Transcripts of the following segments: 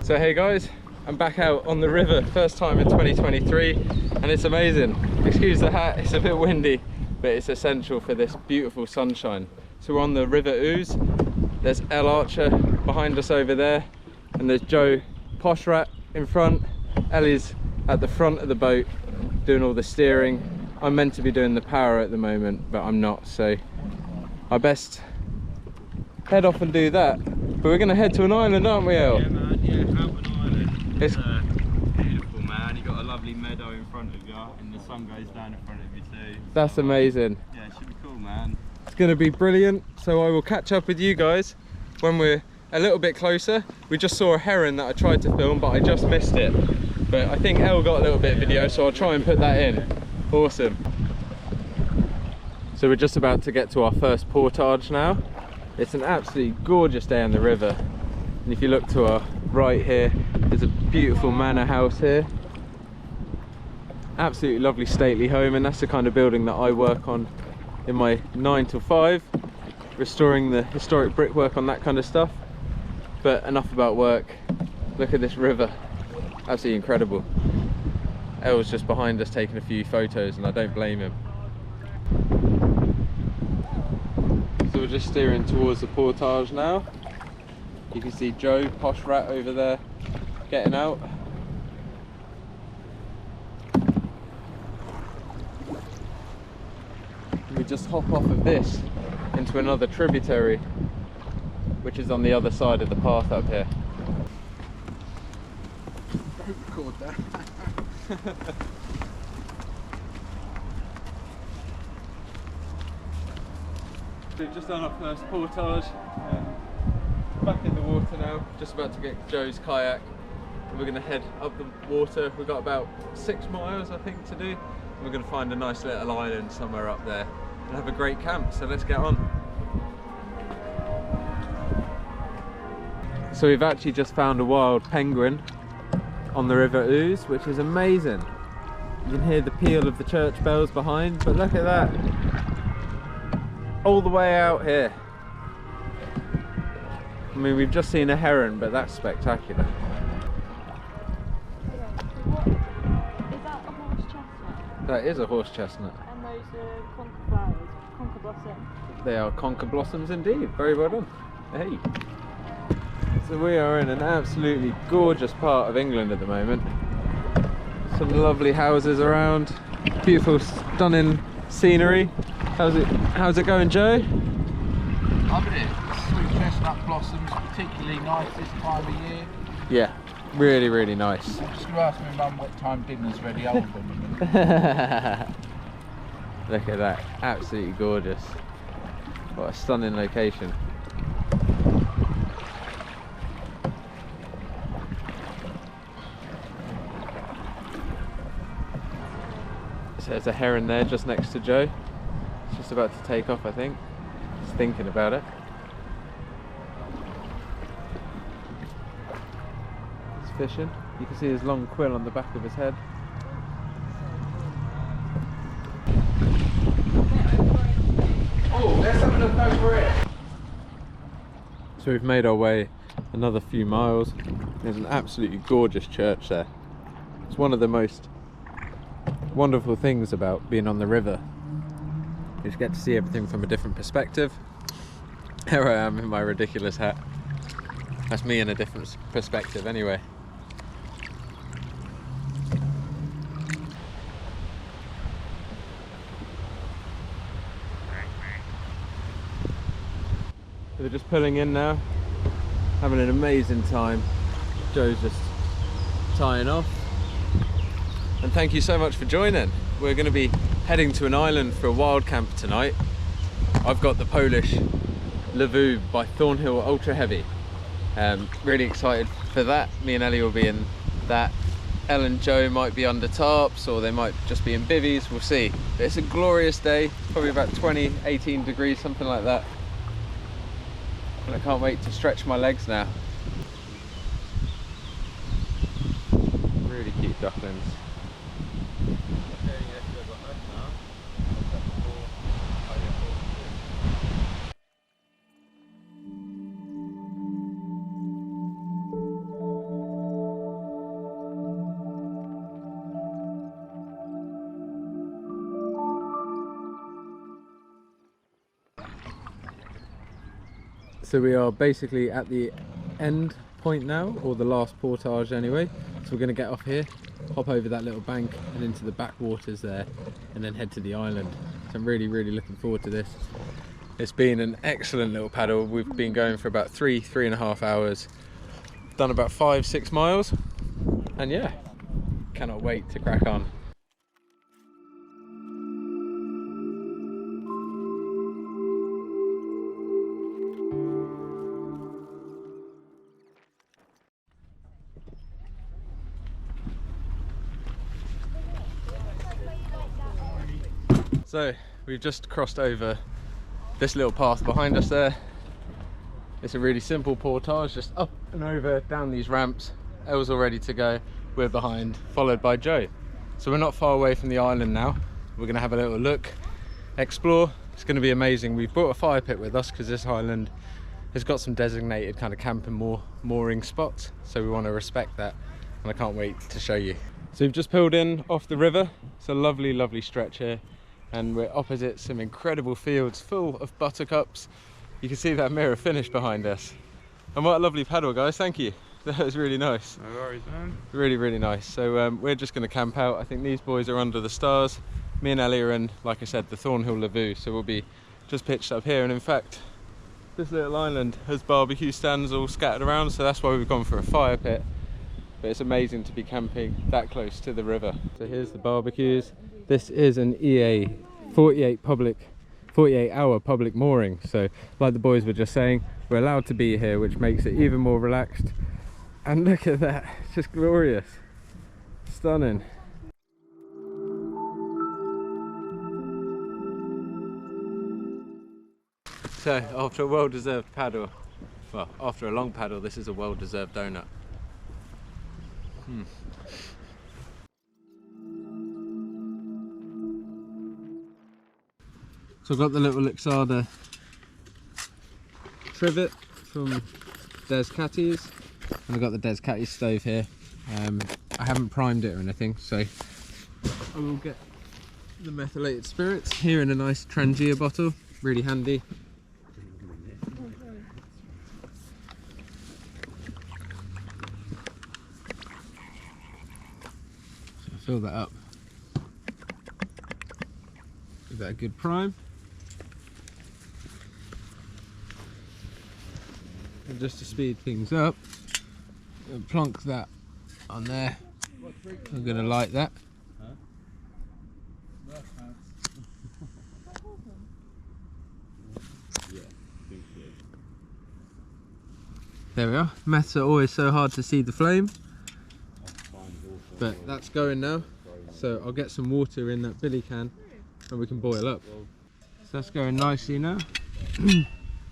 So hey guys, I'm back out on the river, first time in 2023, and it's amazing. Excuse the hat, it's a bit windy, but it's essential for this beautiful sunshine. So we're on the River Ouse. There's Elle Archer behind us over there, and there's Joe Poshrat in front. Ellie's at the front of the boat doing all the steering. I'm meant to be doing the power at the moment, but I'm not, so I best head off and do that. But we're going to head to an island, aren't we, Elle? Yeah man, yeah, out an island. It's beautiful man, you got a lovely meadow in front of you and the sun goes down in front of you too. That's amazing. Yeah, it should be cool man. It's going to be brilliant, so I will catch up with you guys when we're a little bit closer. We just saw a heron that I tried to film, but I just missed it. But I think Elle got a little bit of video, so I'll try and put that in. Awesome. So we're just about to get to our first portage now. It's an absolutely gorgeous day on the river. And if you look to our right here, there's a beautiful manor house here. Absolutely lovely stately home, and that's the kind of building that I work on in my 9 to 5, restoring the historic brickwork on that kind of stuff. But enough about work. Look at this river, absolutely incredible. Elle's just behind us taking a few photos, and I don't blame him. So we're just steering towards the portage now. You can see Joe Poshrat over there getting out. And we just hop off of this into another tributary, which is on the other side of the path up here. Don't record that. We've just done our first portage, back in the water now, just about to get Joe's kayak, and we're going to head up the water. We've got about 6 miles I think to do, and we're going to find a nice little island somewhere up there and have a great camp, so let's get on. So we've actually just found a wild penguin on the River Ouse, which is amazing. You can hear the peal of the church bells behind, but look at that. All the way out here. I mean, we've just seen a heron, but that's spectacular. Is that a horse chestnut? That is a horse chestnut. And those are conker flowers, conker blossom. They are conker blossoms indeed. Very well done. Hey. So we are in an absolutely gorgeous part of England at the moment. Some lovely houses around, beautiful, stunning scenery. How's it going, Joe? Loving it. Sweet chestnut blossoms, particularly nice this time of year. Yeah, really, really nice. I'm just going to ask my mum what time dinner's ready. Hold on a minute. Look at that, absolutely gorgeous. What a stunning location. So there's a heron there just next to Joe. It's just about to take off, I think. He's thinking about it. He's fishing. You can see his long quill on the back of his head. Oh, let's have a look over it. So we've made our way another few miles. There's an absolutely gorgeous church there. It's one of the most wonderful things about being on the river. You just get to see everything from a different perspective. Here I am in my ridiculous hat. That's me in a different perspective anyway. They're just pulling in now, having an amazing time. Joe's just tying off. And thank you so much for joining. We're going to be heading to an island for a wild camp tonight. I've got the Polish Levu by Thornhill Ultra Heavy. Really excited for that. Me and Ellie will be in that. Elle and Joe might be under tarps, or they might just be in bivvies, we'll see. But it's a glorious day, probably about 20, 18 degrees, something like that. And I can't wait to stretch my legs now. Really cute ducklings. So we are basically at the end point now, or the last portage anyway. So we're going to get off here, hop over that little bank and into the backwaters there, and then head to the island. So I'm really looking forward to this. It's been an excellent little paddle. We've been going for about 3.5 hours. Done about 5-6 miles, and yeah, cannot wait to crack on. So we've just crossed over this little path behind us there. It's a really simple portage, just up and over, down these ramps. Elle's all ready to go. We're behind, followed by Joe. So we're not far away from the island now. We're gonna have a little look, explore. It's gonna be amazing. We've brought a fire pit with us because this island has got some designated kind of camping mooring spots. So we want to respect that, and I can't wait to show you. So we've just pulled in off the river. It's a lovely stretch here. And we're opposite some incredible fields full of buttercups. You can see that mirror finish behind us. And what a lovely paddle, guys, thank you. That was really nice. No worries, man. Really nice. So we're just going to camp out. I think these boys are under the stars. Me and Ellie are in, like I said, the Thornhill Lavoo. So we'll be just pitched up here. And in fact, this little island has barbecue stands all scattered around. So that's why we've gone for a fire pit. But it's amazing to be camping that close to the river. So here's the barbecues. This is an EA 48-hour public mooring. So like the boys were just saying, we're allowed to be here, which makes it even more relaxed. And look at that, it's just glorious. Stunning. So after a well-deserved paddle, well, after a long paddle, this is a well-deserved donut. So I've got the little Lixada trivet from Des Catties, and I've got the Des Catties stove here. I haven't primed it or anything, so I will get the methylated spirits here in a nice Trangia bottle, really handy. So fill that up, give that a good prime. And just to speed things up, I'll plonk that on there. I'm going to light that. There we are. Meths are always so hard to see the flame, but that's going now. So I'll get some water in that billy can and we can boil up. So that's going nicely now.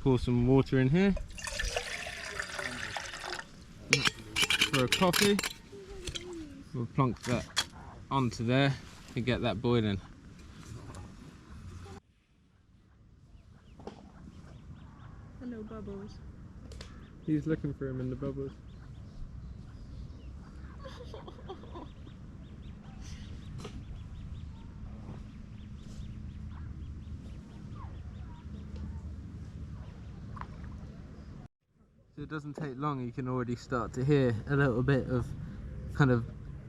Pour some water in here. For a coffee, we'll plonk that onto there and get that boiling. Hello, Bubbles. He's looking for him in the bubbles. So it doesn't take long, you can already start to hear a little bit of kind of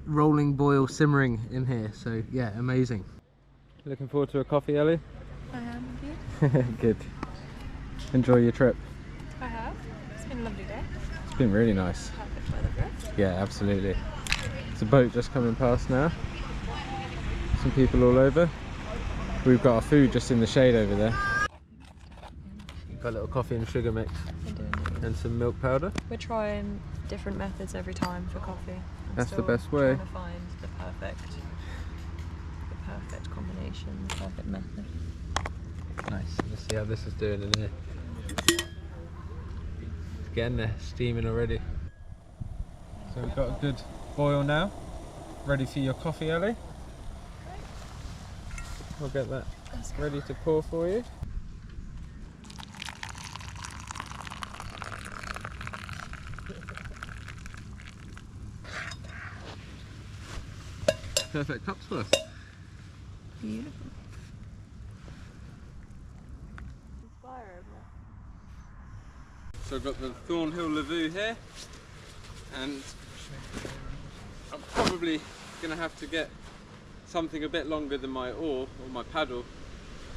rolling boil simmering in here. So yeah, amazing. Looking forward to a coffee, Ellie? I am, Good. Enjoy your trip. I have. It's been a lovely day. It's been really nice. Perfect weather for us. Yeah, absolutely. There's a boat just coming past now. Some people all over. We've got our food just in the shade over there. Got a little coffee and sugar mix. And some milk powder. We're trying different methods every time for coffee. That's the best way. Trying to find the perfect combination, the perfect method. Nice. Let's see how this is doing in here. It's getting there, steaming already. So we've got a good boil now. Ready for your coffee, Ellie? I'll get that ready to pour for you. Perfect cups for us. Beautiful. So I've got the Thornhill Lavoo here, and I'm probably going to have to get something a bit longer than my oar or my paddle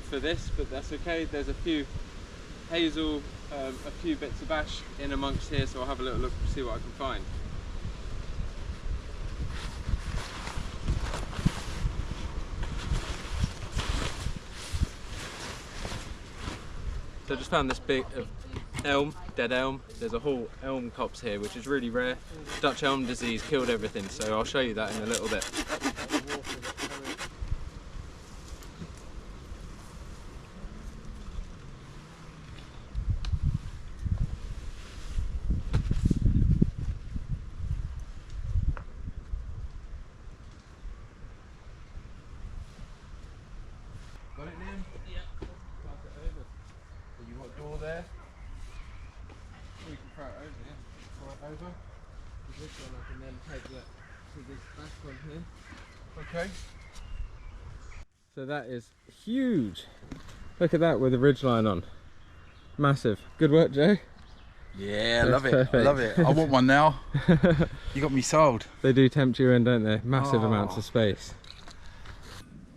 for this, but that's okay. There's a few hazel, a few bits of ash in amongst here, so I'll have a little look to see what I can find. So I just found this bit of elm, dead elm. There's a whole elm copse here, which is really rare. Dutch elm disease killed everything, so I'll show you that in a little bit. Got it, Liam? Yeah. Pass it over. So you want door there? We can throw it over, yeah. Throw it over. This one I can then take that to this back one here. Okay. So that is huge. Look at that with the ridgeline on. Massive. Good work, Joe. Yeah, I That's love it. perfect. I love it. I want one now. You got me sold. They do tempt you in, don't they? Massive Oh. amounts of space.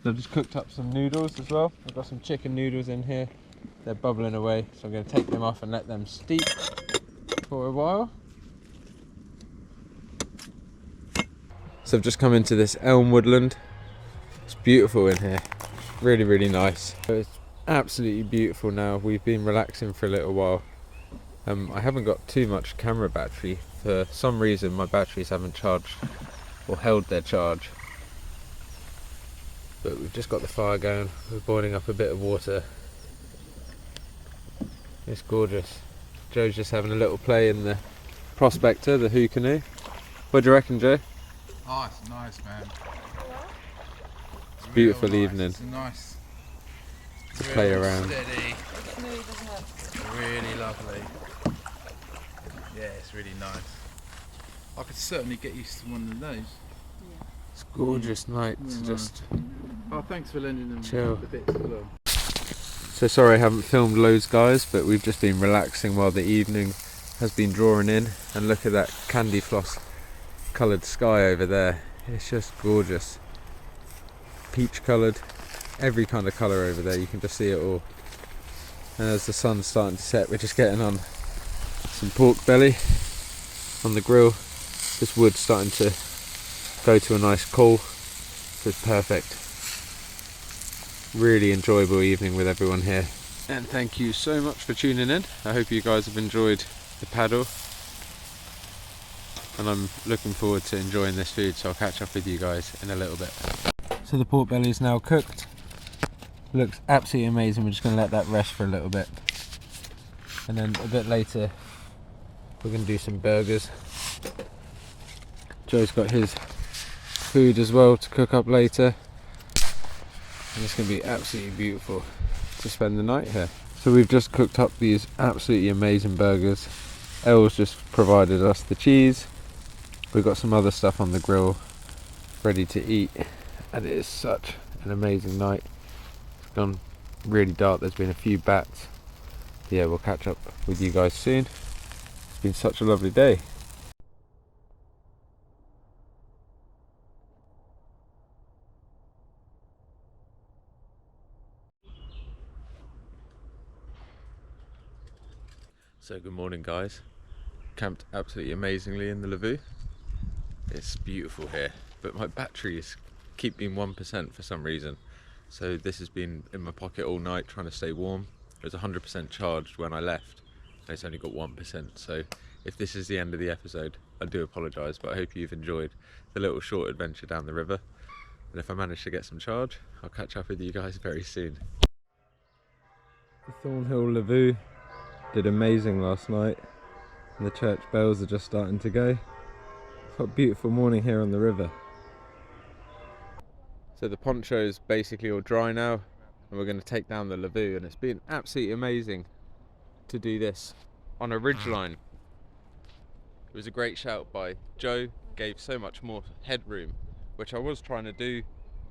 So I've just cooked up some noodles as well. I've got some chicken noodles in here. They're bubbling away, so I'm going to take them off and let them steep for a while. So I've just come into this elm woodland. It's beautiful in here. Really, really nice. So it's absolutely beautiful now. We've been relaxing for a little while. I haven't got too much camera battery. For some reason my batteries haven't charged or held their charge. But we've just got the fire going. We're boiling up a bit of water. It's gorgeous. Joe's just having a little play in the Prospector, the Who canoe. What do you reckon, Joe? Oh, it's nice, man. It's a beautiful Real nice. evening. It's a nice To play real around. Steady. Smooth, isn't it? Really lovely. Yeah, it's really nice. I could certainly get used to one of those. It's a gorgeous night to just Oh, thanks for lending them chill. the bits as well. So sorry I haven't filmed loads, guys, but we've just been relaxing while the evening has been drawing in, and look at that candy floss coloured sky over there. It's just gorgeous. Peach coloured, every kind of colour over there, you can just see it all. And as the sun's starting to set, we're just getting on some pork belly on the grill. This wood's starting to go to a nice coal, so it's perfect. Really enjoyable evening with everyone here, and thank you so much for tuning in. I hope you guys have enjoyed the paddle, and I'm looking forward to enjoying this food, so I'll catch up with you guys in a little bit. So the pork belly is now cooked. Looks absolutely amazing. We're just going to let that rest for a little bit, and then a bit later we're going to do some burgers. Joe's got his food as well to cook up later. And it's going to be absolutely beautiful to spend the night here. So we've just cooked up these absolutely amazing burgers. Elle's just provided us the cheese. We've got some other stuff on the grill ready to eat, and it is such an amazing night. It's gone really dark, there's been a few bats. Yeah, we'll catch up with you guys soon. It's been such a lovely day. So good morning, guys. Camped absolutely amazingly in the Lavoo. It's beautiful here, but my batteries keep being 1% for some reason. So this has been in my pocket all night trying to stay warm. It was 100% charged when I left, and it's only got 1%. So if this is the end of the episode, I do apologise, but I hope you've enjoyed the little short adventure down the river. And if I manage to get some charge, I'll catch up with you guys very soon. The Thornhill Lavoo did amazing last night, and the church bells are just starting to go. What a beautiful morning here on the river. So the poncho is basically all dry now, and we're going to take down the Lavoo, and it's been absolutely amazing to do this on a ridgeline. It was a great shout by Joe, gave so much more headroom, which I was trying to do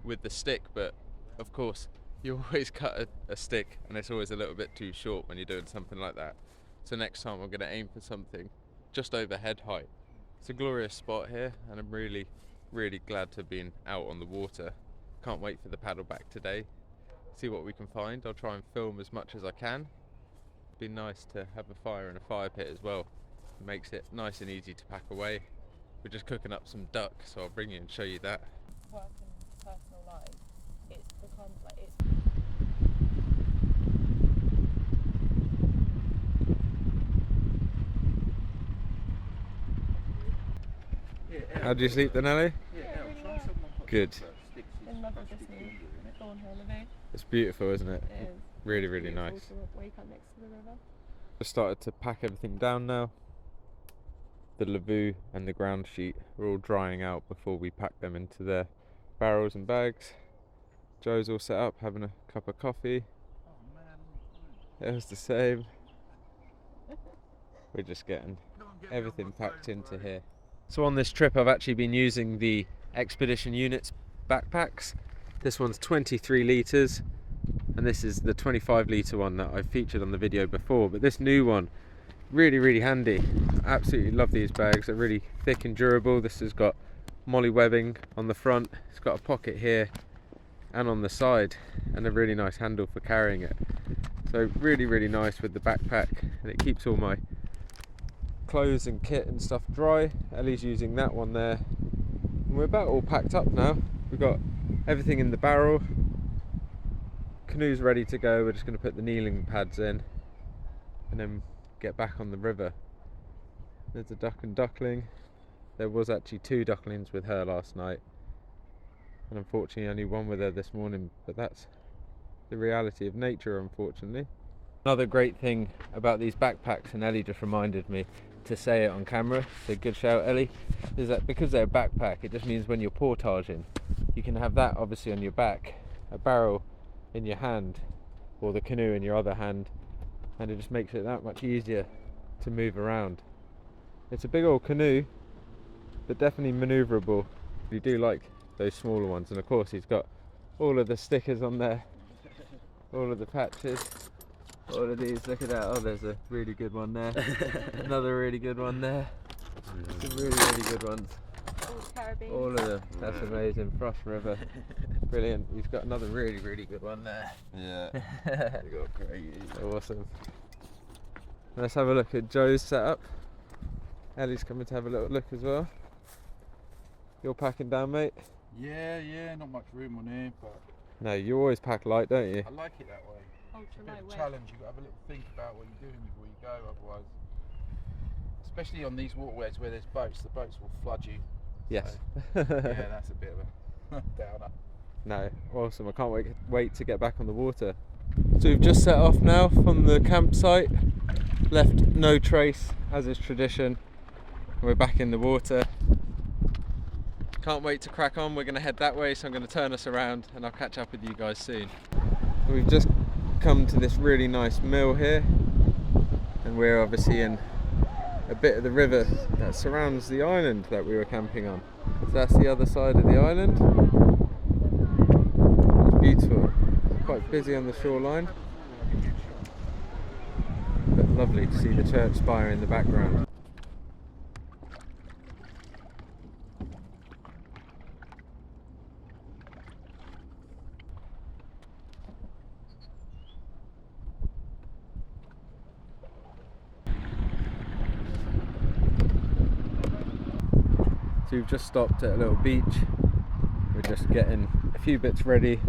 with the stick, but of course you always cut a stick and it's always a little bit too short when you're doing something like that. So next time I'm going to aim for something just over head height. It's a glorious spot here, and I'm really, really glad to have been out on the water. Can't wait for the paddle back today. See what we can find. I'll try and film as much as I can. It'd be nice to have a fire and a fire pit as well. It makes it nice and easy to pack away. We're just cooking up some duck, so I'll bring you and show you that. Work and personal life, it's become like it's. How do you sleep then, Ellie? Yeah, really well. Good. In love with this new Thornhill Levee. It's beautiful, isn't it? It is. Really, really Beautiful nice. to wake up next to the river. Just started to pack everything down now. The lavoo and the ground sheet are all drying out before we pack them into their barrels and bags. Joe's all set up, having a cup of coffee. It was the same. We're just getting everything packed into here. So on this trip I've actually been using the Expedition Units backpacks. This one's 23 litres and this is the 25 litre one that I featured on the video before, but this new one, really, really handy. Absolutely love these bags. They're really thick and durable. This has got molly webbing on the front, it's got a pocket here and on the side, and a really nice handle for carrying it. So really, really nice with the backpack, and it keeps all my clothes and kit and stuff dry. Ellie's using that one there, and we're about all packed up now. We've got everything in the barrel, canoe's ready to go. We're just going to put the kneeling pads in and then get back on the river. There's a duck and duckling. There was actually 2 ducklings with her last night, and unfortunately only one with her this morning, but that's the reality of nature, unfortunately. Another great thing about these backpacks, and Ellie just reminded me to say it on camera, so good shout Ellie, is that because they're a backpack, it just means when you're portaging, you can have that obviously on your back, a barrel in your hand, or the canoe in your other hand, and it just makes it that much easier to move around. It's a big old canoe, but definitely manoeuvrable. We do like those smaller ones, and of course he's got all of the stickers on there, all of the patches, all of these. Look at that. Oh, there's a really good one there. Another really good one there. Some really, really good ones. All the Caribbean. All of them. That's amazing. Frost River. Brilliant. He's got another really, really good one there. Yeah. You got crazy. Awesome. Let's have a look at Joe's setup. Ellie's coming to have a little look as well. You're packing down, mate? Yeah, not much room on here, but No, you always pack light, don't you? I like it that way. Ultra It's a bit of a lightweight. challenge. You've got to have a little think about what you're doing before you go, otherwise, especially on these waterways where there's boats, the boats will flood you. Yes. So, yeah, that's a bit of a downer. No, awesome. I can't wait to get back on the water. So we've just set off now from the campsite. Left no trace, as is tradition. We're back in the water. Can't wait to crack on. We're going to head that way, so I'm going to turn us around and I'll catch up with you guys soon. We've just come to this really nice mill here, and we're obviously in a bit of the river that surrounds the island that we were camping on. So that's the other side of the island. It's beautiful. It's quite busy on the shoreline, but lovely to see the church spire in the background. So we've just stopped at a little beach. We're just getting a few bits ready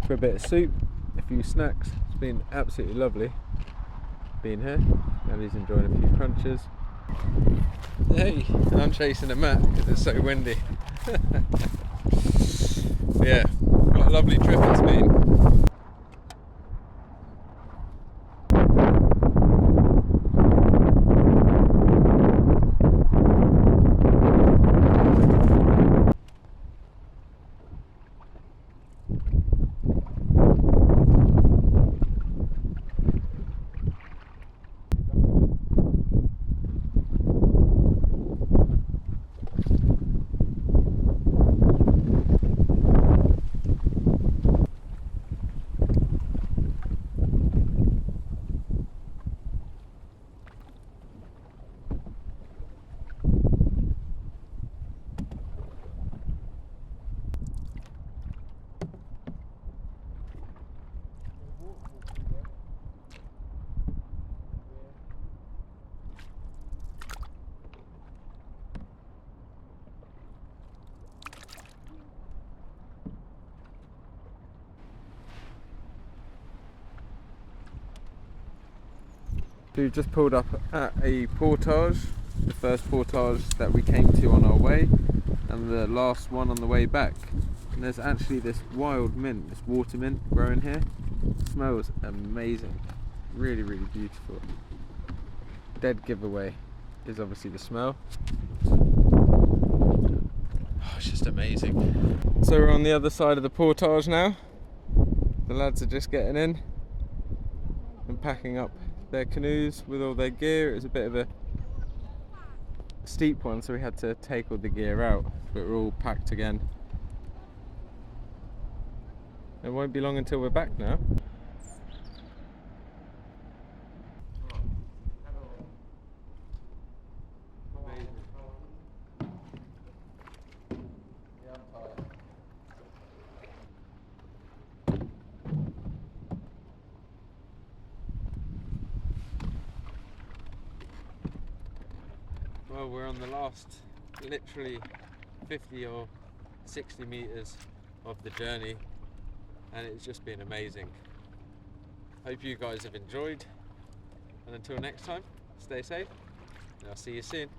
for a bit of soup, a few snacks. It's been absolutely lovely being here. Ellie's enjoying a few crunches. Hey, I'm chasing a mat because it's so windy. Yeah, what a lovely trip it's been. We've just pulled up at a portage, the first portage that we came to on our way, and the last one on the way back. And there's actually this wild mint, this water mint growing here. It smells amazing, really, really beautiful. Dead giveaway is obviously the smell. Oh, it's just amazing. So we're on the other side of the portage now. The lads are just getting in and packing up their canoes with all their gear. It was a bit of a steep one, so we had to take all the gear out, but we're all packed again. It won't be long until we're back now. Well, we're on the last literally 50 or 60 meters of the journey, and it's just been amazing. Hope you guys have enjoyed, and until next time, stay safe, and I'll see you soon.